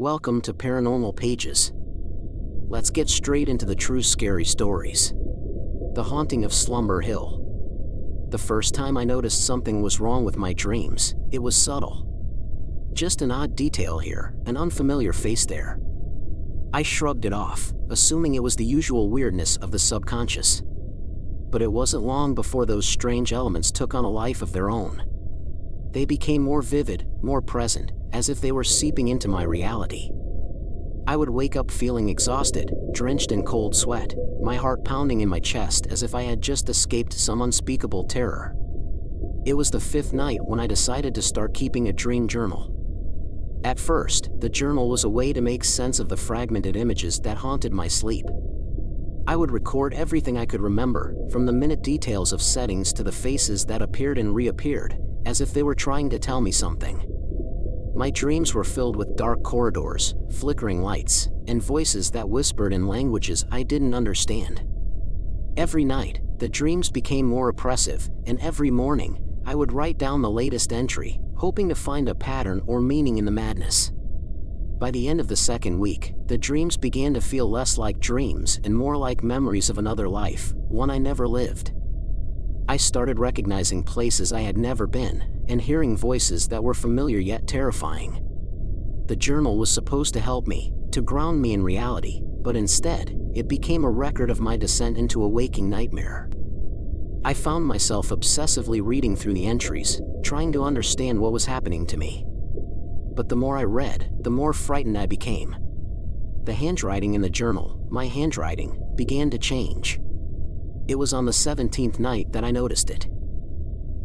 Welcome to Paranormal Pages. Let's get straight into the true scary stories. The Haunting of Slumber Hill. The first time I noticed something was wrong with my dreams, it was subtle. Just an odd detail here, an unfamiliar face there. I shrugged it off, assuming it was the usual weirdness of the subconscious. But it wasn't long before those strange elements took on a life of their own. They became more vivid, more present, as if they were seeping into my reality. I would wake up feeling exhausted, drenched in cold sweat, my heart pounding in my chest as if I had just escaped some unspeakable terror. It was the fifth night when I decided to start keeping a dream journal. At first, the journal was a way to make sense of the fragmented images that haunted my sleep. I would record everything I could remember, from the minute details of settings to the faces that appeared and reappeared, as if they were trying to tell me something. My dreams were filled with dark corridors, flickering lights, and voices that whispered in languages I didn't understand. Every night, the dreams became more oppressive, and every morning, I would write down the latest entry, hoping to find a pattern or meaning in the madness. By the end of the second week, the dreams began to feel less like dreams and more like memories of another life, one I never lived. I started recognizing places I had never been, and hearing voices that were familiar yet terrifying. The journal was supposed to help me, to ground me in reality, but instead, it became a record of my descent into a waking nightmare. I found myself obsessively reading through the entries, trying to understand what was happening to me. But the more I read, the more frightened I became. The handwriting in the journal, my handwriting, began to change. It was on the 17th night that I noticed it.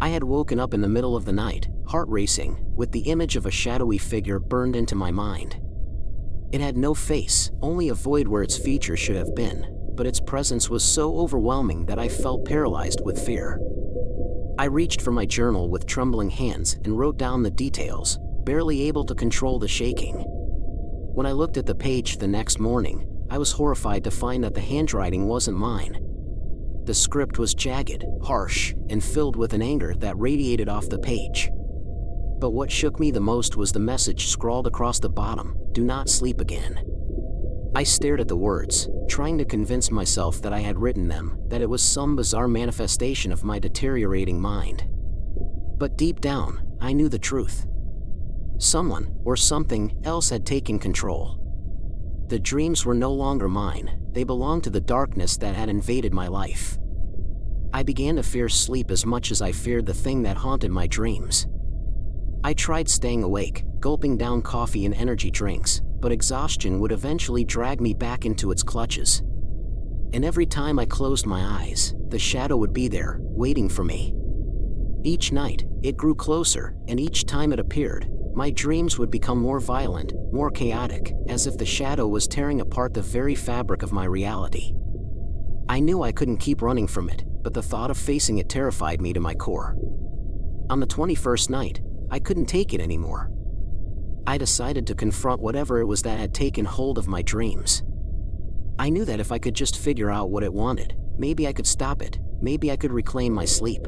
I had woken up in the middle of the night, heart racing, with the image of a shadowy figure burned into my mind. It had no face, only a void where its features should have been, but its presence was so overwhelming that I felt paralyzed with fear. I reached for my journal with trembling hands and wrote down the details, barely able to control the shaking. When I looked at the page the next morning, I was horrified to find that the handwriting wasn't mine. The script was jagged, harsh, and filled with an anger that radiated off the page. But what shook me the most was the message scrawled across the bottom: "Do not sleep again." I stared at the words, trying to convince myself that I had written them, that it was some bizarre manifestation of my deteriorating mind. But deep down, I knew the truth. Someone, or something, else had taken control. The dreams were no longer mine, they belonged to the darkness that had invaded my life. I began to fear sleep as much as I feared the thing that haunted my dreams. I tried staying awake, gulping down coffee and energy drinks, but exhaustion would eventually drag me back into its clutches. And every time I closed my eyes, the shadow would be there, waiting for me. Each night, it grew closer, and each time it appeared, my dreams would become more violent, more chaotic, as if the shadow was tearing apart the very fabric of my reality. I knew I couldn't keep running from it, but the thought of facing it terrified me to my core. On the 21st night, I couldn't take it anymore. I decided to confront whatever it was that had taken hold of my dreams. I knew that if I could just figure out what it wanted, maybe I could stop it, maybe I could reclaim my sleep.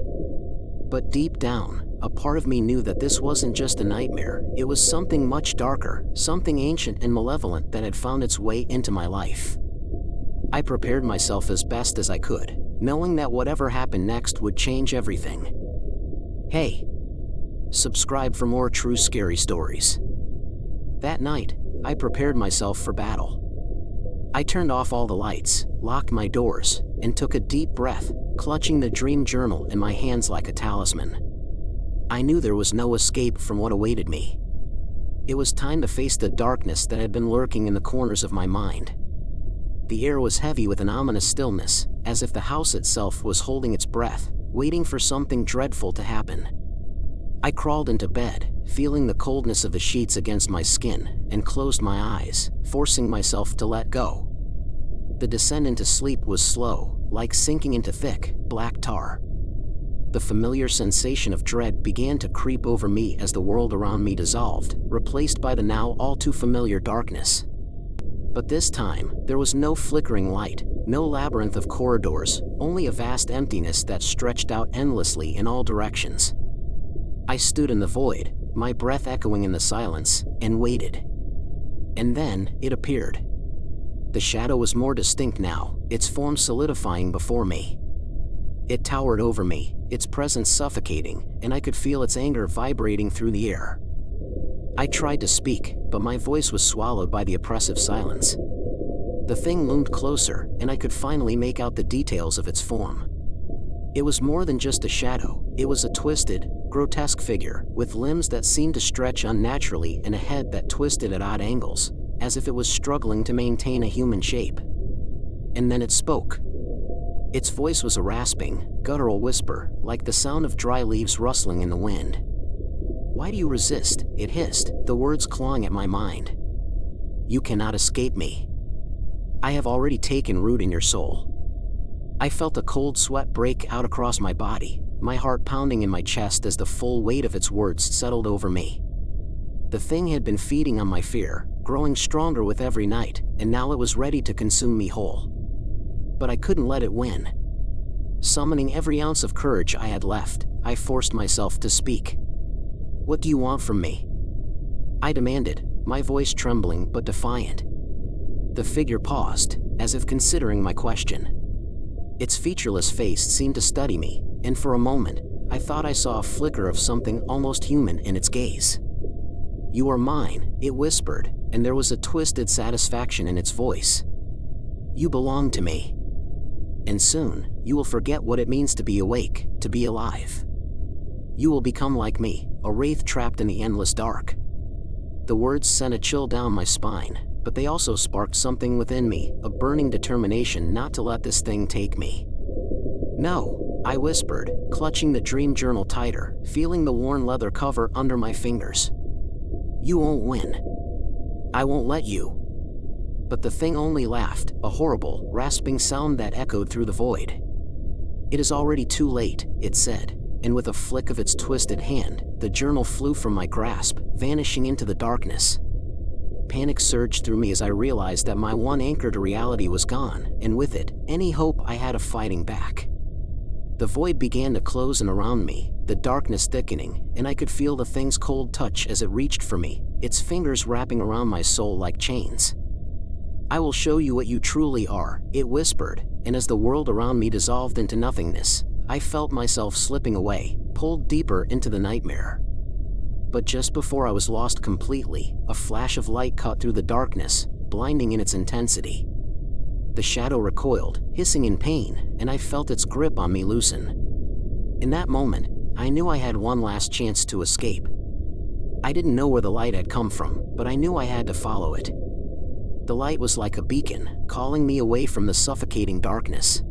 But deep down, a part of me knew that this wasn't just a nightmare, it was something much darker, something ancient and malevolent that had found its way into my life. I prepared myself as best as I could, knowing that whatever happened next would change everything. Hey! Subscribe for more true scary stories. That night, I prepared myself for battle. I turned off all the lights, locked my doors, and took a deep breath, clutching the dream journal in my hands like a talisman. I knew there was no escape from what awaited me. It was time to face the darkness that had been lurking in the corners of my mind. The air was heavy with an ominous stillness, as if the house itself was holding its breath, waiting for something dreadful to happen. I crawled into bed, feeling the coldness of the sheets against my skin, and closed my eyes, forcing myself to let go. The descent into sleep was slow, like sinking into thick, black tar. The familiar sensation of dread began to creep over me as the world around me dissolved, replaced by the now all too familiar darkness. But this time, there was no flickering light, no labyrinth of corridors, only a vast emptiness that stretched out endlessly in all directions. I stood in the void, my breath echoing in the silence, and waited. And then, it appeared. The shadow was more distinct now, its form solidifying before me. It towered over me, its presence suffocating, and I could feel its anger vibrating through the air. I tried to speak, but my voice was swallowed by the oppressive silence. The thing loomed closer, and I could finally make out the details of its form. It was more than just a shadow, it was a twisted, grotesque figure, with limbs that seemed to stretch unnaturally and a head that twisted at odd angles, as if it was struggling to maintain a human shape. And then it spoke. Its voice was a rasping, guttural whisper, like the sound of dry leaves rustling in the wind. "Why do you resist?" it hissed, the words clawing at my mind. "You cannot escape me. I have already taken root in your soul." I felt a cold sweat break out across my body, my heart pounding in my chest as the full weight of its words settled over me. The thing had been feeding on my fear, growing stronger with every night, and now it was ready to consume me whole. But I couldn't let it win. Summoning every ounce of courage I had left, I forced myself to speak. "What do you want from me?" I demanded, my voice trembling but defiant. The figure paused, as if considering my question. Its featureless face seemed to study me, and for a moment, I thought I saw a flicker of something almost human in its gaze. "You are mine," it whispered, and there was a twisted satisfaction in its voice. "You belong to me. And soon, you will forget what it means to be awake, to be alive. You will become like me, a wraith trapped in the endless dark." The words sent a chill down my spine, but they also sparked something within me, a burning determination not to let this thing take me. "No," I whispered, clutching the dream journal tighter, feeling the worn leather cover under my fingers. "You won't win. I won't let you." But the thing only laughed, a horrible, rasping sound that echoed through the void. "It is already too late," it said, and with a flick of its twisted hand, the journal flew from my grasp, vanishing into the darkness. Panic surged through me as I realized that my one anchor to reality was gone, and with it, any hope I had of fighting back. The void began to close in around me, the darkness thickening, and I could feel the thing's cold touch as it reached for me, its fingers wrapping around my soul like chains. "I will show you what you truly are," it whispered, and as the world around me dissolved into nothingness, I felt myself slipping away, pulled deeper into the nightmare. But just before I was lost completely, a flash of light cut through the darkness, blinding in its intensity. The shadow recoiled, hissing in pain, and I felt its grip on me loosen. In that moment, I knew I had one last chance to escape. I didn't know where the light had come from, but I knew I had to follow it. The light was like a beacon, calling me away from the suffocating darkness.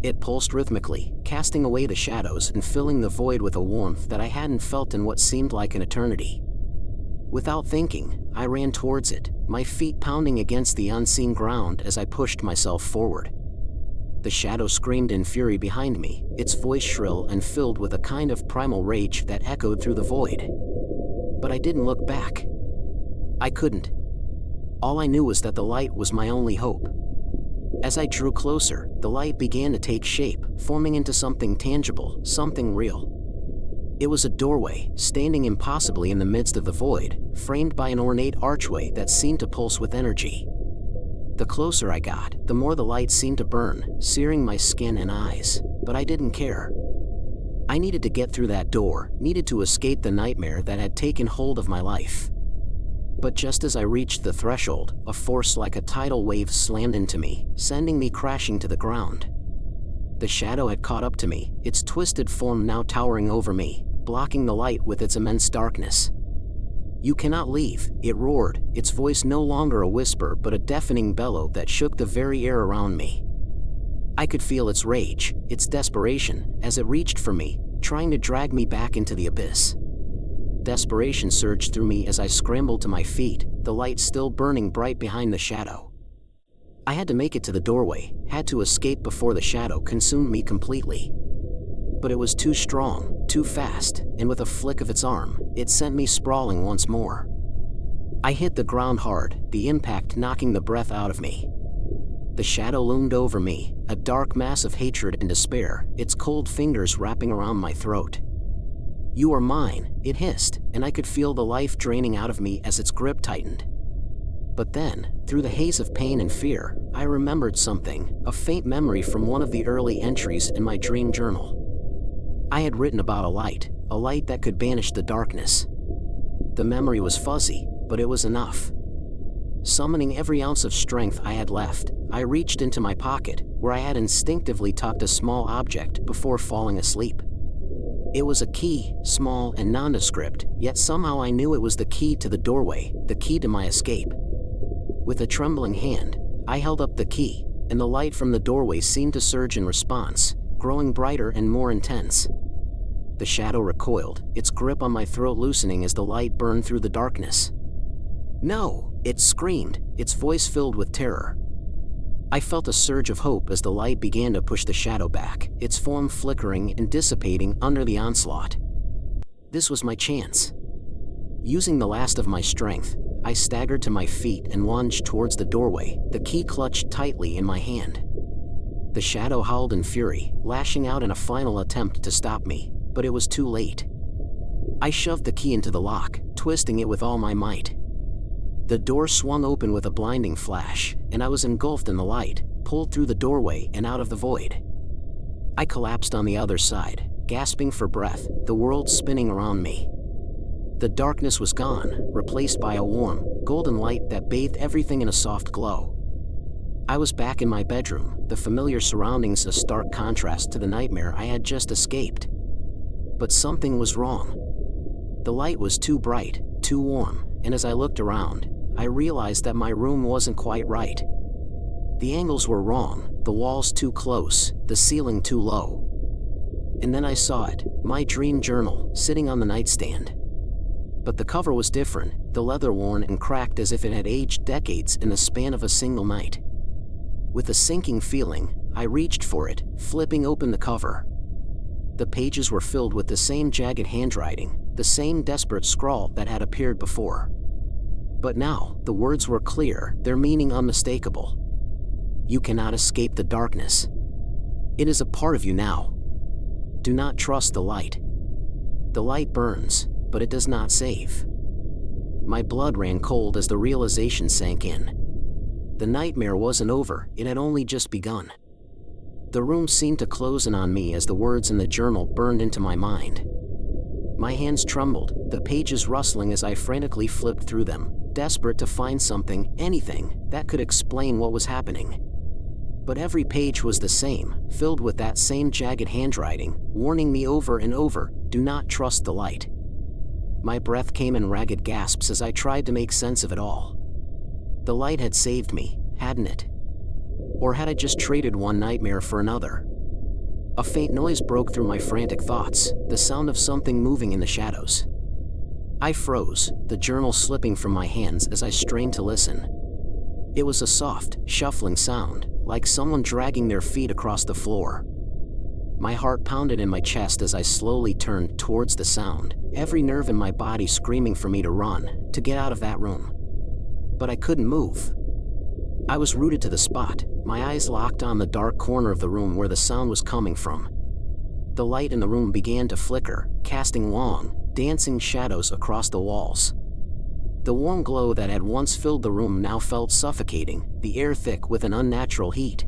It pulsed rhythmically, casting away the shadows and filling the void with a warmth that I hadn't felt in what seemed like an eternity. Without thinking, I ran towards it, my feet pounding against the unseen ground as I pushed myself forward. The shadow screamed in fury behind me, its voice shrill and filled with a kind of primal rage that echoed through the void. But I didn't look back. I couldn't. All I knew was that the light was my only hope. As I drew closer, the light began to take shape, forming into something tangible, something real. It was a doorway, standing impossibly in the midst of the void, framed by an ornate archway that seemed to pulse with energy. The closer I got, the more the light seemed to burn, searing my skin and eyes, but I didn't care. I needed to get through that door, needed to escape the nightmare that had taken hold of my life. But just as I reached the threshold, a force like a tidal wave slammed into me, sending me crashing to the ground. The shadow had caught up to me, its twisted form now towering over me, blocking the light with its immense darkness. "You cannot leave," it roared, its voice no longer a whisper but a deafening bellow that shook the very air around me. I could feel its rage, its desperation, as it reached for me, trying to drag me back into the abyss. Desperation surged through me as I scrambled to my feet, the light still burning bright behind the shadow. I had to make it to the doorway, had to escape before the shadow consumed me completely. But it was too strong, too fast, and with a flick of its arm, it sent me sprawling once more. I hit the ground hard, the impact knocking the breath out of me. The shadow loomed over me, a dark mass of hatred and despair, its cold fingers wrapping around my throat. "You are mine," it hissed, and I could feel the life draining out of me as its grip tightened. But then, through the haze of pain and fear, I remembered something, a faint memory from one of the early entries in my dream journal. I had written about a light that could banish the darkness. The memory was fuzzy, but it was enough. Summoning every ounce of strength I had left, I reached into my pocket, where I had instinctively tucked a small object before falling asleep. It was a key, small and nondescript, yet somehow I knew it was the key to the doorway, the key to my escape. With a trembling hand, I held up the key, and the light from the doorway seemed to surge in response, growing brighter and more intense. The shadow recoiled, its grip on my throat loosening as the light burned through the darkness. "No!" it screamed, its voice filled with terror. I felt a surge of hope as the light began to push the shadow back, its form flickering and dissipating under the onslaught. This was my chance. Using the last of my strength, I staggered to my feet and lunged towards the doorway, the key clutched tightly in my hand. The shadow howled in fury, lashing out in a final attempt to stop me, but it was too late. I shoved the key into the lock, twisting it with all my might. The door swung open with a blinding flash, and I was engulfed in the light, pulled through the doorway and out of the void. I collapsed on the other side, gasping for breath, the world spinning around me. The darkness was gone, replaced by a warm, golden light that bathed everything in a soft glow. I was back in my bedroom, the familiar surroundings a stark contrast to the nightmare I had just escaped. But something was wrong. The light was too bright, too warm, and as I looked around, I realized that my room wasn't quite right. The angles were wrong, the walls too close, the ceiling too low. And then I saw it, my dream journal, sitting on the nightstand. But the cover was different, the leather worn and cracked as if it had aged decades in the span of a single night. With a sinking feeling, I reached for it, flipping open the cover. The pages were filled with the same jagged handwriting, the same desperate scrawl that had appeared before. But now, the words were clear, their meaning unmistakable. You cannot escape the darkness. It is a part of you now. Do not trust the light. The light burns, but it does not save. My blood ran cold as the realization sank in. The nightmare wasn't over, it had only just begun. The room seemed to close in on me as the words in the journal burned into my mind. My hands trembled, the pages rustling as I frantically flipped through them, desperate to find something, anything, that could explain what was happening. But every page was the same, filled with that same jagged handwriting, warning me over and over, do not trust the light. My breath came in ragged gasps as I tried to make sense of it all. The light had saved me, hadn't it? Or had I just traded one nightmare for another? A faint noise broke through my frantic thoughts, the sound of something moving in the shadows. I froze, the journal slipping from my hands as I strained to listen. It was a soft, shuffling sound, like someone dragging their feet across the floor. My heart pounded in my chest as I slowly turned towards the sound, every nerve in my body screaming for me to run, to get out of that room. But I couldn't move. I was rooted to the spot, my eyes locked on the dark corner of the room where the sound was coming from. The light in the room began to flicker, casting long, dancing shadows across the walls. The warm glow that had once filled the room now felt suffocating, the air thick with an unnatural heat.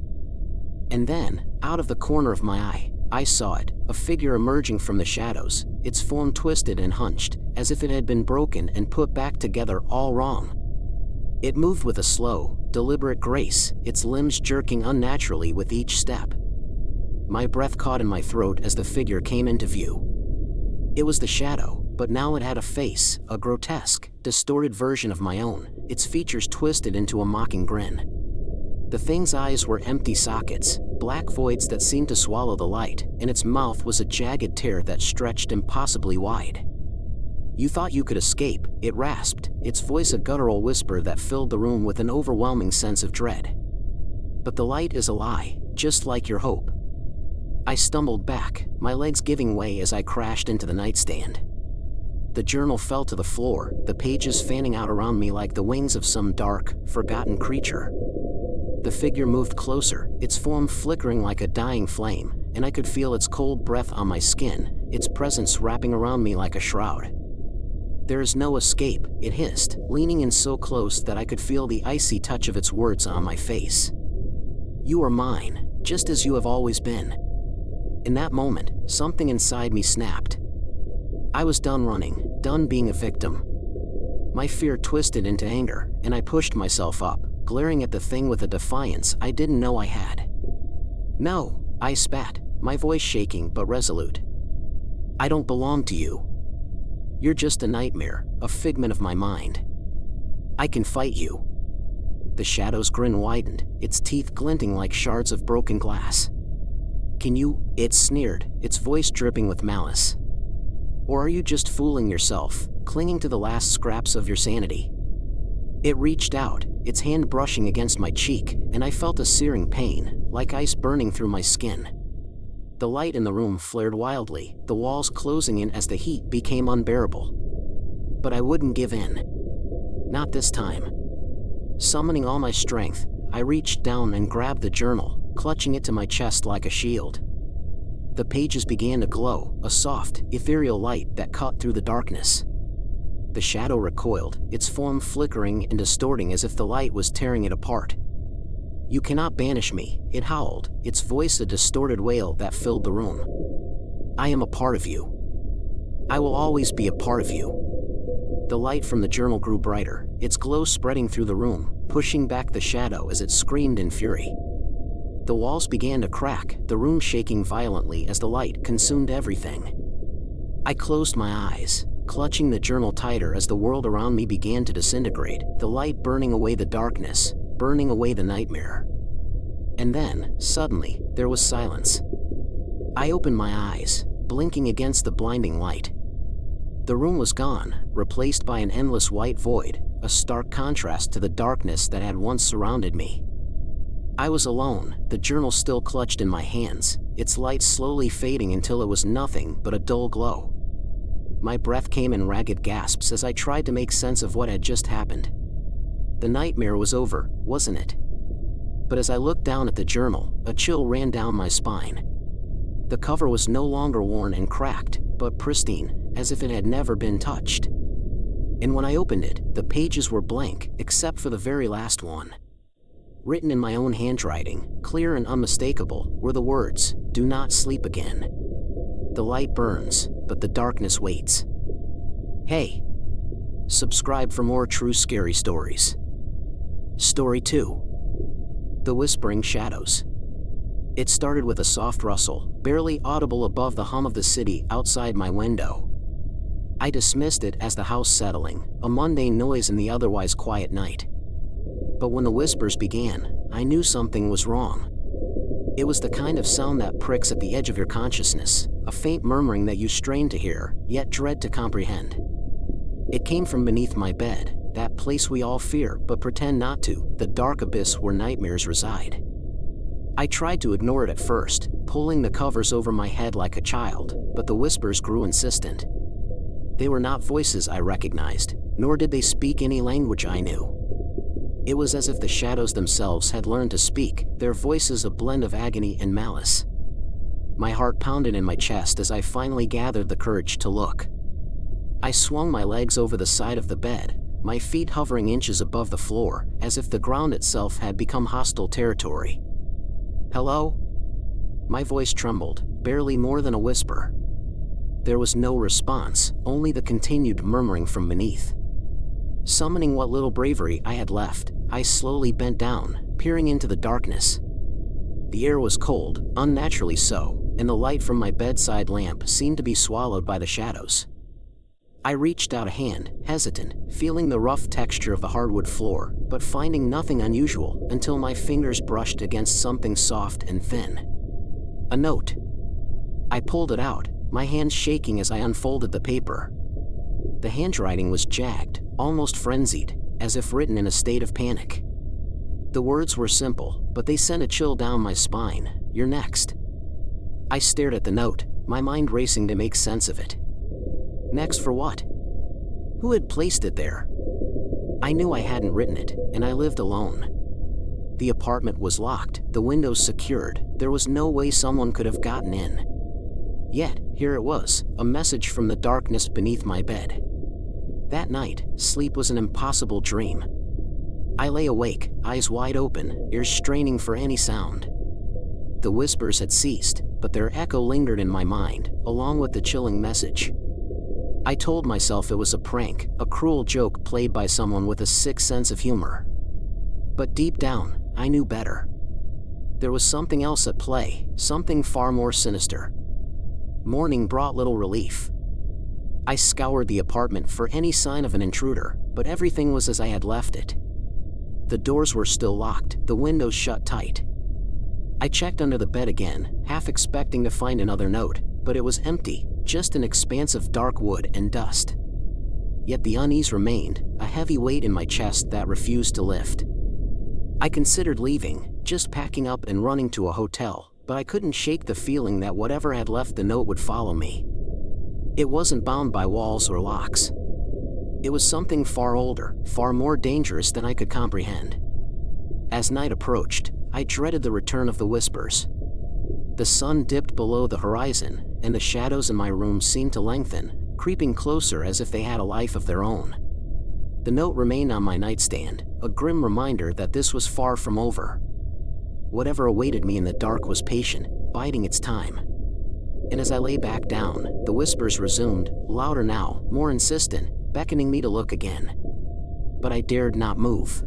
And then, out of the corner of my eye, I saw it, a figure emerging from the shadows, its form twisted and hunched, as if it had been broken and put back together all wrong. It moved with a slow, deliberate grace, its limbs jerking unnaturally with each step. My breath caught in my throat as the figure came into view. It was the shadow, but now it had a face, a grotesque, distorted version of my own, its features twisted into a mocking grin. The thing's eyes were empty sockets, black voids that seemed to swallow the light, and its mouth was a jagged tear that stretched impossibly wide. You thought you could escape, it rasped, its voice a guttural whisper that filled the room with an overwhelming sense of dread. But the light is a lie, just like your hope. I stumbled back, my legs giving way as I crashed into the nightstand. The journal fell to the floor, the pages fanning out around me like the wings of some dark, forgotten creature. The figure moved closer, its form flickering like a dying flame, and I could feel its cold breath on my skin, its presence wrapping around me like a shroud. "There is no escape," it hissed, leaning in so close that I could feel the icy touch of its words on my face. "You are mine, just as you have always been." In that moment, something inside me snapped. I was done running, done being a victim. My fear twisted into anger, and I pushed myself up, glaring at the thing with a defiance I didn't know I had. "No," I spat, my voice shaking but resolute. "I don't belong to you. You're just a nightmare, a figment of my mind. I can fight you." The shadow's grin widened, its teeth glinting like shards of broken glass. "Can you?" it sneered, its voice dripping with malice. "Or are you just fooling yourself, clinging to the last scraps of your sanity?" It reached out, its hand brushing against my cheek, and I felt a searing pain, like ice burning through my skin. The light in the room flared wildly, the walls closing in as the heat became unbearable. But I wouldn't give in. Not this time. Summoning all my strength, I reached down and grabbed the journal, clutching it to my chest like a shield. The pages began to glow, a soft, ethereal light that cut through the darkness. The shadow recoiled, its form flickering and distorting as if the light was tearing it apart. "You cannot banish me," it howled, its voice a distorted wail that filled the room. "I am a part of you. I will always be a part of you." The light from the journal grew brighter, its glow spreading through the room, pushing back the shadow as it screamed in fury. The walls began to crack, the room shaking violently as the light consumed everything. I closed my eyes, clutching the journal tighter as the world around me began to disintegrate, the light burning away the darkness, burning away the nightmare. And then, suddenly, there was silence. I opened my eyes, blinking against the blinding light. The room was gone, replaced by an endless white void, a stark contrast to the darkness that had once surrounded me. I was alone, the journal still clutched in my hands, its light slowly fading until it was nothing but a dull glow. My breath came in ragged gasps as I tried to make sense of what had just happened. The nightmare was over, wasn't it? But as I looked down at the journal, a chill ran down my spine. The cover was no longer worn and cracked, but pristine, as if it had never been touched. And when I opened it, the pages were blank, except for the very last one. Written in my own handwriting, clear and unmistakable, were the words, "Do not sleep again. The light burns, but the darkness waits." Hey! Subscribe for more true scary stories. Story 2. The Whispering Shadows. It started with a soft rustle, barely audible above the hum of the city outside my window. I dismissed it as the house settling, a mundane noise in the otherwise quiet night. But when the whispers began, I knew something was wrong. It was the kind of sound that pricks at the edge of your consciousness, a faint murmuring that you strain to hear, yet dread to comprehend. It came from beneath my bed, that place we all fear but pretend not to, the dark abyss where nightmares reside. I tried to ignore it at first, pulling the covers over my head like a child, but the whispers grew insistent. They were not voices I recognized, nor did they speak any language I knew. It was as if the shadows themselves had learned to speak, their voices a blend of agony and malice. My heart pounded in my chest as I finally gathered the courage to look. I swung my legs over the side of the bed, my feet hovering inches above the floor, as if the ground itself had become hostile territory. "Hello?" My voice trembled, barely more than a whisper. There was no response, only the continued murmuring from beneath. Summoning what little bravery I had left, I slowly bent down, peering into the darkness. The air was cold, unnaturally so, and the light from my bedside lamp seemed to be swallowed by the shadows. I reached out a hand, hesitant, feeling the rough texture of the hardwood floor, but finding nothing unusual until my fingers brushed against something soft and thin. A note. I pulled it out, my hands shaking as I unfolded the paper. The handwriting was jagged, almost frenzied, as if written in a state of panic. The words were simple, but they sent a chill down my spine. "You're next." I stared at the note, my mind racing to make sense of it. Next for what? Who had placed it there? I knew I hadn't written it, and I lived alone. The apartment was locked, the windows secured, there was no way someone could have gotten in. Yet, here it was, a message from the darkness beneath my bed. That night, sleep was an impossible dream. I lay awake, eyes wide open, ears straining for any sound. The whispers had ceased, but their echo lingered in my mind, along with the chilling message. I told myself it was a prank, a cruel joke played by someone with a sick sense of humor. But deep down, I knew better. There was something else at play, something far more sinister. Morning brought little relief. I scoured the apartment for any sign of an intruder, but everything was as I had left it. The doors were still locked, the windows shut tight. I checked under the bed again, half expecting to find another note, but it was empty, just an expanse of dark wood and dust. Yet the unease remained, a heavy weight in my chest that refused to lift. I considered leaving, just packing up and running to a hotel, but I couldn't shake the feeling that whatever had left the note would follow me. It wasn't bound by walls or locks. It was something far older, far more dangerous than I could comprehend. As night approached, I dreaded the return of the whispers. The sun dipped below the horizon, and the shadows in my room seemed to lengthen, creeping closer as if they had a life of their own. The note remained on my nightstand, a grim reminder that this was far from over. Whatever awaited me in the dark was patient, biding its time. And as I lay back down, the whispers resumed, louder now, more insistent, beckoning me to look again. But I dared not move.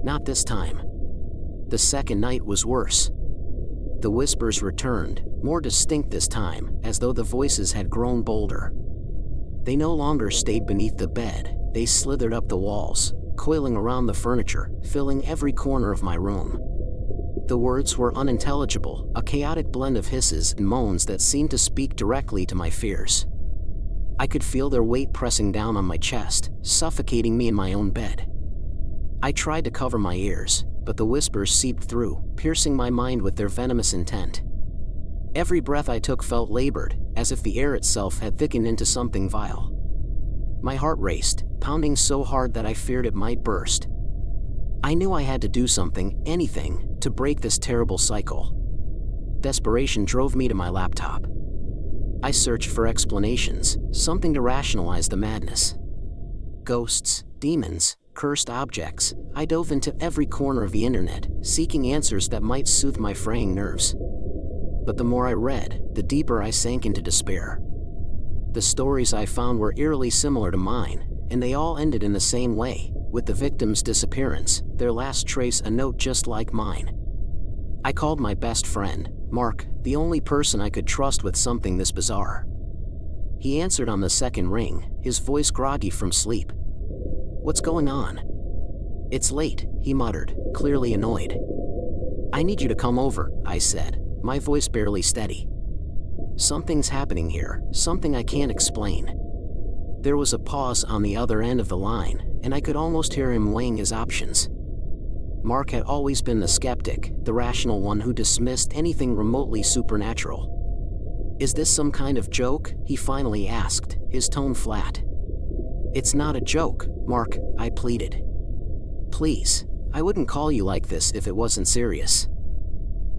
Not this time. The second night was worse. The whispers returned, more distinct this time, as though the voices had grown bolder. They no longer stayed beneath the bed, they slithered up the walls, coiling around the furniture, filling every corner of my room. The words were unintelligible, a chaotic blend of hisses and moans that seemed to speak directly to my fears. I could feel their weight pressing down on my chest, suffocating me in my own bed. I tried to cover my ears, but the whispers seeped through, piercing my mind with their venomous intent. Every breath I took felt labored, as if the air itself had thickened into something vile. My heart raced, pounding so hard that I feared it might burst. I knew I had to do something, anything, to break this terrible cycle. Desperation drove me to my laptop. I searched for explanations, something to rationalize the madness. Ghosts, demons, cursed objects, I dove into every corner of the internet, seeking answers that might soothe my fraying nerves. But the more I read, the deeper I sank into despair. The stories I found were eerily similar to mine, and they all ended in the same way, with the victim's disappearance, their last trace a note just like mine. I called my best friend, Mark, the only person I could trust with something this bizarre. He answered on the second ring, his voice groggy from sleep. "What's going on?" "It's late," he muttered, clearly annoyed. "I need you to come over," I said, my voice barely steady. "Something's happening here, something I can't explain." There was a pause on the other end of the line, and I could almost hear him weighing his options. Mark had always been the skeptic, the rational one who dismissed anything remotely supernatural. "Is this some kind of joke?" he finally asked, his tone flat. "It's not a joke, Mark," I pleaded. "Please, I wouldn't call you like this if it wasn't serious."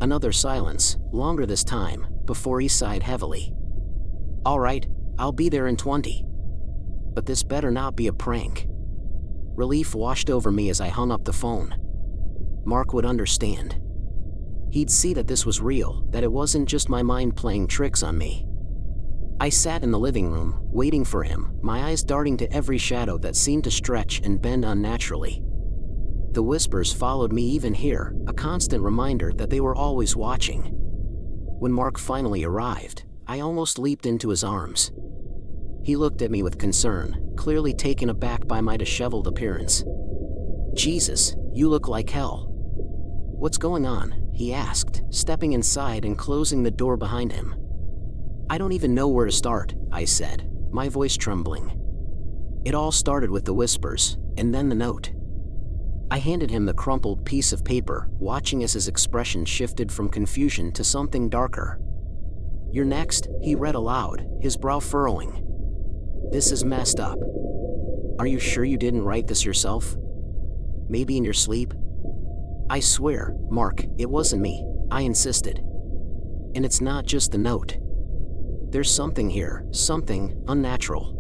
Another silence, longer this time, before he sighed heavily. "All right, I'll be there in 20. But this better not be a prank." Relief washed over me as I hung up the phone. Mark would understand. He'd see that this was real, that it wasn't just my mind playing tricks on me. I sat in the living room, waiting for him, my eyes darting to every shadow that seemed to stretch and bend unnaturally. The whispers followed me even here, a constant reminder that they were always watching. When Mark finally arrived, I almost leaped into his arms. He looked at me with concern, clearly taken aback by my disheveled appearance. "Jesus, you look like hell." "What's going on?" he asked, stepping inside and closing the door behind him. "I don't even know where to start," I said, my voice trembling. It all started with the whispers, and then the note. I handed him the crumpled piece of paper, watching as his expression shifted from confusion to something darker. "You're next," he read aloud, his brow furrowing. "This is messed up. Are you sure you didn't write this yourself? Maybe in your sleep?" "I swear, Mark, it wasn't me," I insisted. "And it's not just the note. There's something here, something unnatural."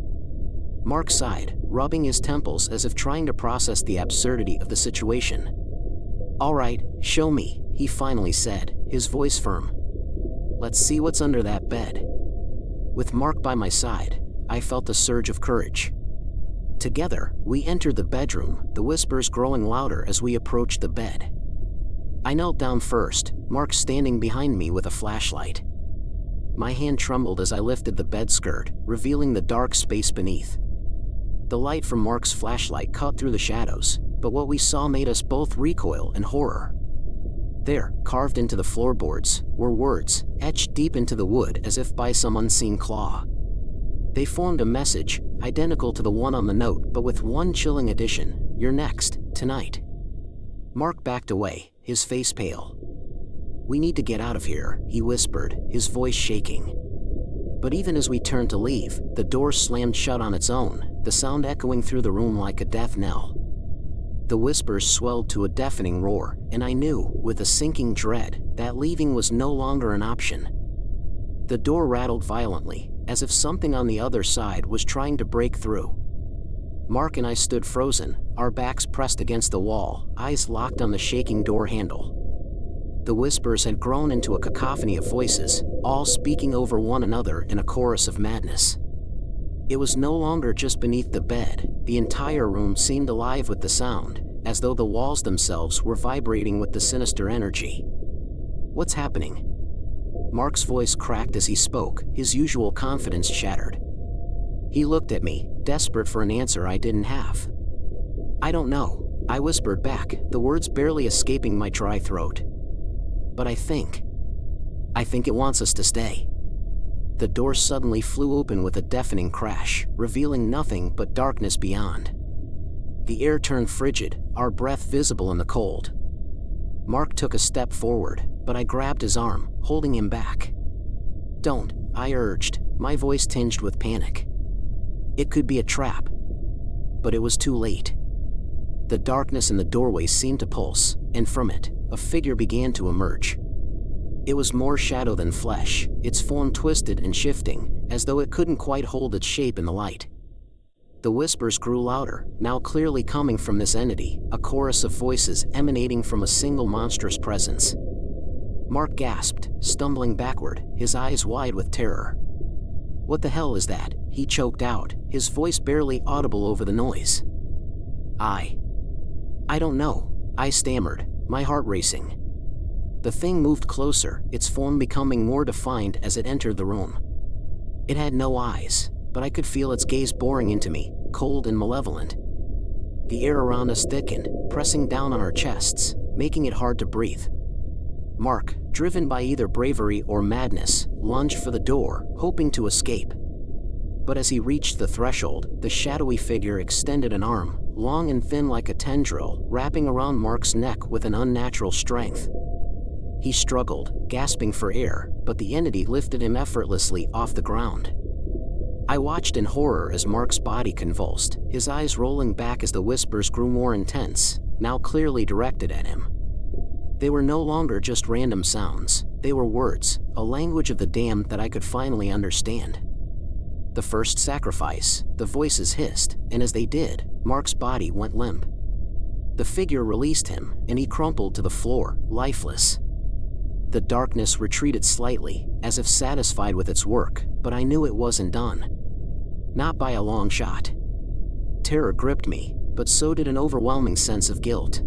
Mark sighed, rubbing his temples as if trying to process the absurdity of the situation. "All right, show me," he finally said, his voice firm. "Let's see what's under that bed." With Mark by my side, I felt a surge of courage. Together, we entered the bedroom, the whispers growing louder as we approached the bed. I knelt down first, Mark standing behind me with a flashlight. My hand trembled as I lifted the bed skirt, revealing the dark space beneath. The light from Mark's flashlight cut through the shadows, but what we saw made us both recoil in horror. There, carved into the floorboards, were words, etched deep into the wood as if by some unseen claw. They formed a message, identical to the one on the note but with one chilling addition: "You're next, tonight." Mark backed away, his face pale. "We need to get out of here," he whispered, his voice shaking. But even as we turned to leave, the door slammed shut on its own, the sound echoing through the room like a death knell. The whispers swelled to a deafening roar, and I knew, with a sinking dread, that leaving was no longer an option. The door rattled violently, as if something on the other side was trying to break through. Mark and I stood frozen, our backs pressed against the wall, eyes locked on the shaking door handle. The whispers had grown into a cacophony of voices, all speaking over one another in a chorus of madness. It was no longer just beneath the bed, the entire room seemed alive with the sound, as though the walls themselves were vibrating with the sinister energy. "What's happening?" Mark's voice cracked as he spoke, his usual confidence shattered. He looked at me, desperate for an answer I didn't have. "I don't know," I whispered back, the words barely escaping my dry throat. "But I think it wants us to stay." The door suddenly flew open with a deafening crash, revealing nothing but darkness beyond. The air turned frigid, our breath visible in the cold. Mark took a step forward, but I grabbed his arm, holding him back. "Don't," I urged, my voice tinged with panic. It could be a trap. But it was too late. The darkness in the doorway seemed to pulse, and from it, a figure began to emerge. It was more shadow than flesh, its form twisted and shifting, as though it couldn't quite hold its shape in the light. The whispers grew louder, now clearly coming from this entity, a chorus of voices emanating from a single monstrous presence. Mark gasped, stumbling backward, his eyes wide with terror. "What the hell is that?" he choked out, his voice barely audible over the noise. I don't know," I stammered, my heart racing. The thing moved closer, its form becoming more defined as it entered the room. It had no eyes, but I could feel its gaze boring into me, cold and malevolent. The air around us thickened, pressing down on our chests, making it hard to breathe. Mark, driven by either bravery or madness, lunged for the door, hoping to escape. But as he reached the threshold, the shadowy figure extended an arm, long and thin like a tendril, wrapping around Mark's neck with an unnatural strength. He struggled, gasping for air, but the entity lifted him effortlessly off the ground. I watched in horror as Mark's body convulsed, his eyes rolling back as the whispers grew more intense, now clearly directed at him. They were no longer just random sounds, they were words, a language of the damned that I could finally understand. The first sacrifice, the voices hissed, and as they did, Mark's body went limp. The figure released him, and he crumpled to the floor, lifeless. The darkness retreated slightly, as if satisfied with its work, but I knew it wasn't done. Not by a long shot. Terror gripped me, but so did an overwhelming sense of guilt.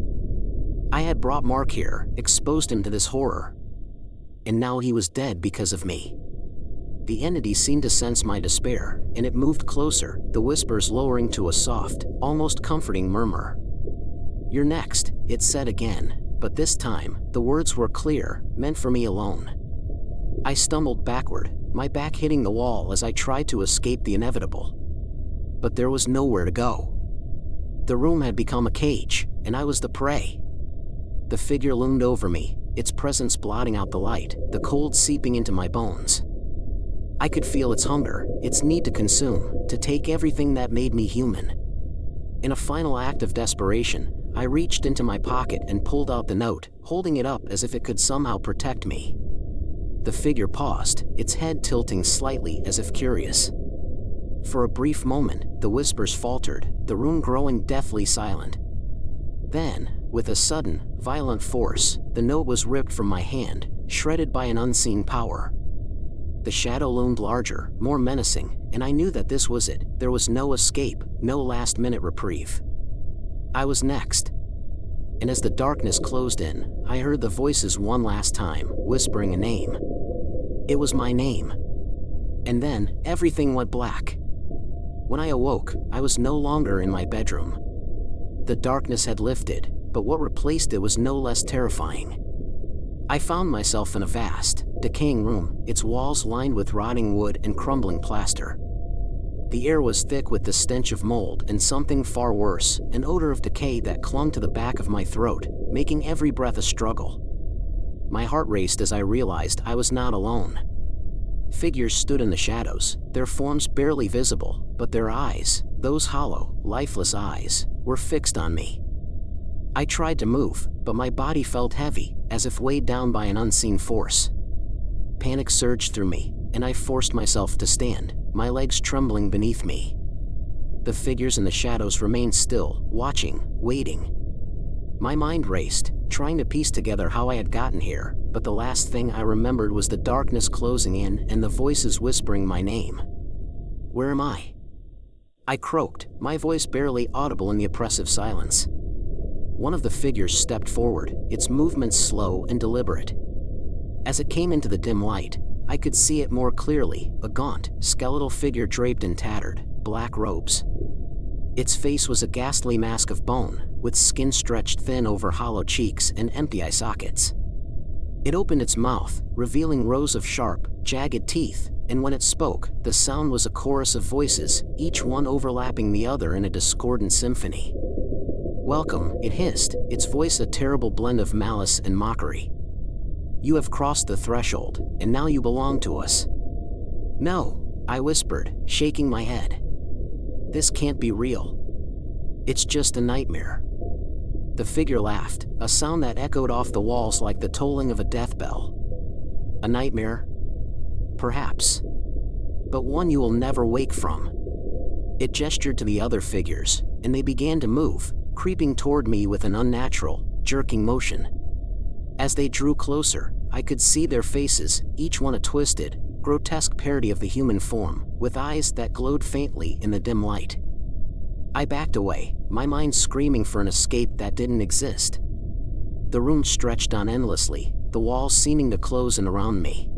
I had brought Mark here, exposed him to this horror. And now he was dead because of me. The entity seemed to sense my despair, and it moved closer, the whispers lowering to a soft, almost comforting murmur. "You're next," it said again, but this time, the words were clear, meant for me alone. I stumbled backward, my back hitting the wall as I tried to escape the inevitable. But there was nowhere to go. The room had become a cage, and I was the prey. The figure loomed over me, its presence blotting out the light, the cold seeping into my bones. I could feel its hunger, its need to consume, to take everything that made me human. In a final act of desperation, I reached into my pocket and pulled out the note, holding it up as if it could somehow protect me. The figure paused, its head tilting slightly as if curious. For a brief moment, the whispers faltered, the room growing deathly silent. Then, with a sudden, violent force, the note was ripped from my hand, shredded by an unseen power. The shadow loomed larger, more menacing, and I knew that this was it. There was no escape, no last-minute reprieve. I was next. And as the darkness closed in, I heard the voices one last time, whispering a name. It was my name. And then, everything went black. When I awoke, I was no longer in my bedroom. The darkness had lifted, but what replaced it was no less terrifying. I found myself in a vast, decaying room, its walls lined with rotting wood and crumbling plaster. The air was thick with the stench of mold and something far worse, an odor of decay that clung to the back of my throat, making every breath a struggle. My heart raced as I realized I was not alone. Figures stood in the shadows, their forms barely visible, but their eyes, those hollow, lifeless eyes, were fixed on me. I tried to move, but my body felt heavy, as if weighed down by an unseen force. Panic surged through me, and I forced myself to stand, my legs trembling beneath me. The figures in the shadows remained still, watching, waiting. My mind raced, trying to piece together how I had gotten here, but the last thing I remembered was the darkness closing in and the voices whispering my name. Where am I? I croaked, my voice barely audible in the oppressive silence. One of the figures stepped forward, its movements slow and deliberate. As it came into the dim light, I could see it more clearly, a gaunt, skeletal figure draped in tattered, black robes. Its face was a ghastly mask of bone, with skin stretched thin over hollow cheeks and empty eye sockets. It opened its mouth, revealing rows of sharp, jagged teeth, and when it spoke, the sound was a chorus of voices, each one overlapping the other in a discordant symphony. Welcome, it hissed, its voice a terrible blend of malice and mockery. You have crossed the threshold, and now you belong to us. No, I whispered, shaking my head. This can't be real. It's just a nightmare. The figure laughed, a sound that echoed off the walls like the tolling of a death bell. A nightmare? Perhaps. But one you will never wake from. It gestured to the other figures, and they began to move, creeping toward me with an unnatural, jerking motion. As they drew closer, I could see their faces, each one a twisted, grotesque parody of the human form, with eyes that glowed faintly in the dim light. I backed away, my mind screaming for an escape that didn't exist. The room stretched on endlessly, the walls seeming to close in around me.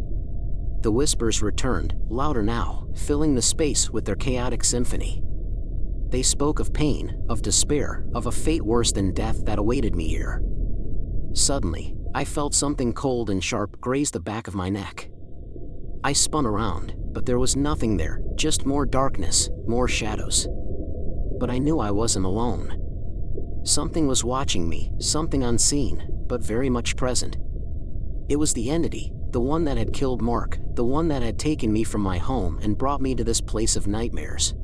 The whispers returned, louder now, filling the space with their chaotic symphony. They spoke of pain, of despair, of a fate worse than death that awaited me here. Suddenly, I felt something cold and sharp graze the back of my neck. I spun around, but there was nothing there, just more darkness, more shadows. But I knew I wasn't alone. Something was watching me, something unseen, but very much present. It was the entity, the one that had killed Mark, the one that had taken me from my home and brought me to this place of nightmares.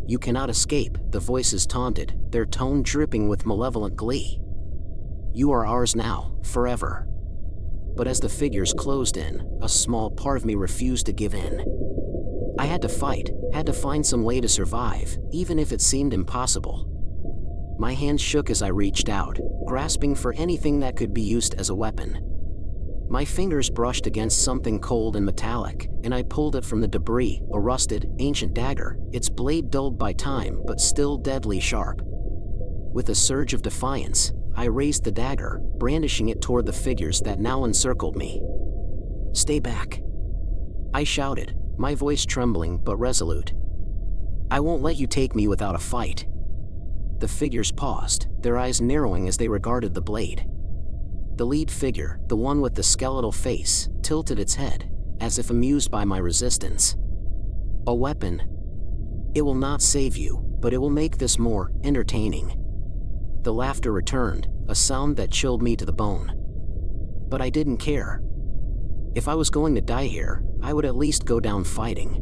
You cannot escape, the voices taunted, their tone dripping with malevolent glee. You are ours now, forever. But as the figures closed in, a small part of me refused to give in. I had to fight, had to find some way to survive, even if it seemed impossible. My hands shook as I reached out, grasping for anything that could be used as a weapon. My fingers brushed against something cold and metallic, and I pulled it from the debris, a rusted, ancient dagger, its blade dulled by time but still deadly sharp. With a surge of defiance, I raised the dagger, brandishing it toward the figures that now encircled me. Stay back, I shouted, my voice trembling but resolute. I won't let you take me without a fight. The figures paused, their eyes narrowing as they regarded the blade. The lead figure, the one with the skeletal face, tilted its head, as if amused by my resistance. A weapon. It will not save you, but it will make this more entertaining. The laughter returned, a sound that chilled me to the bone. But I didn't care. If I was going to die here, I would at least go down fighting.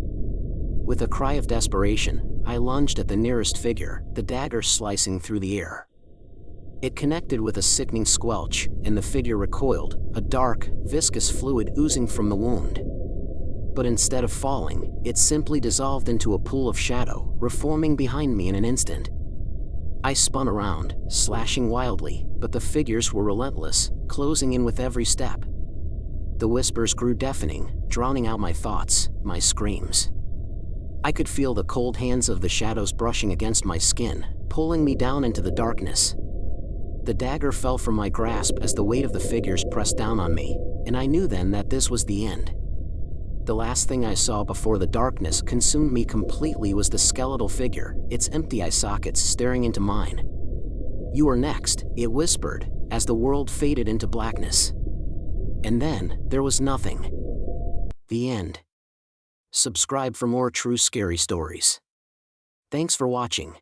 With a cry of desperation, I lunged at the nearest figure, the dagger slicing through the air. It connected with a sickening squelch, and the figure recoiled, a dark, viscous fluid oozing from the wound. But instead of falling, it simply dissolved into a pool of shadow, reforming behind me in an instant. I spun around, slashing wildly, but the figures were relentless, closing in with every step. The whispers grew deafening, drowning out my thoughts, my screams. I could feel the cold hands of the shadows brushing against my skin, pulling me down into the darkness. The dagger fell from my grasp as the weight of the figures pressed down on me, and I knew then that this was the end. The last thing I saw before the darkness consumed me completely was the skeletal figure, its empty eye sockets staring into mine. "You are next," it whispered, as the world faded into blackness. And then, there was nothing. The end. Subscribe for more true scary stories. Thanks for watching.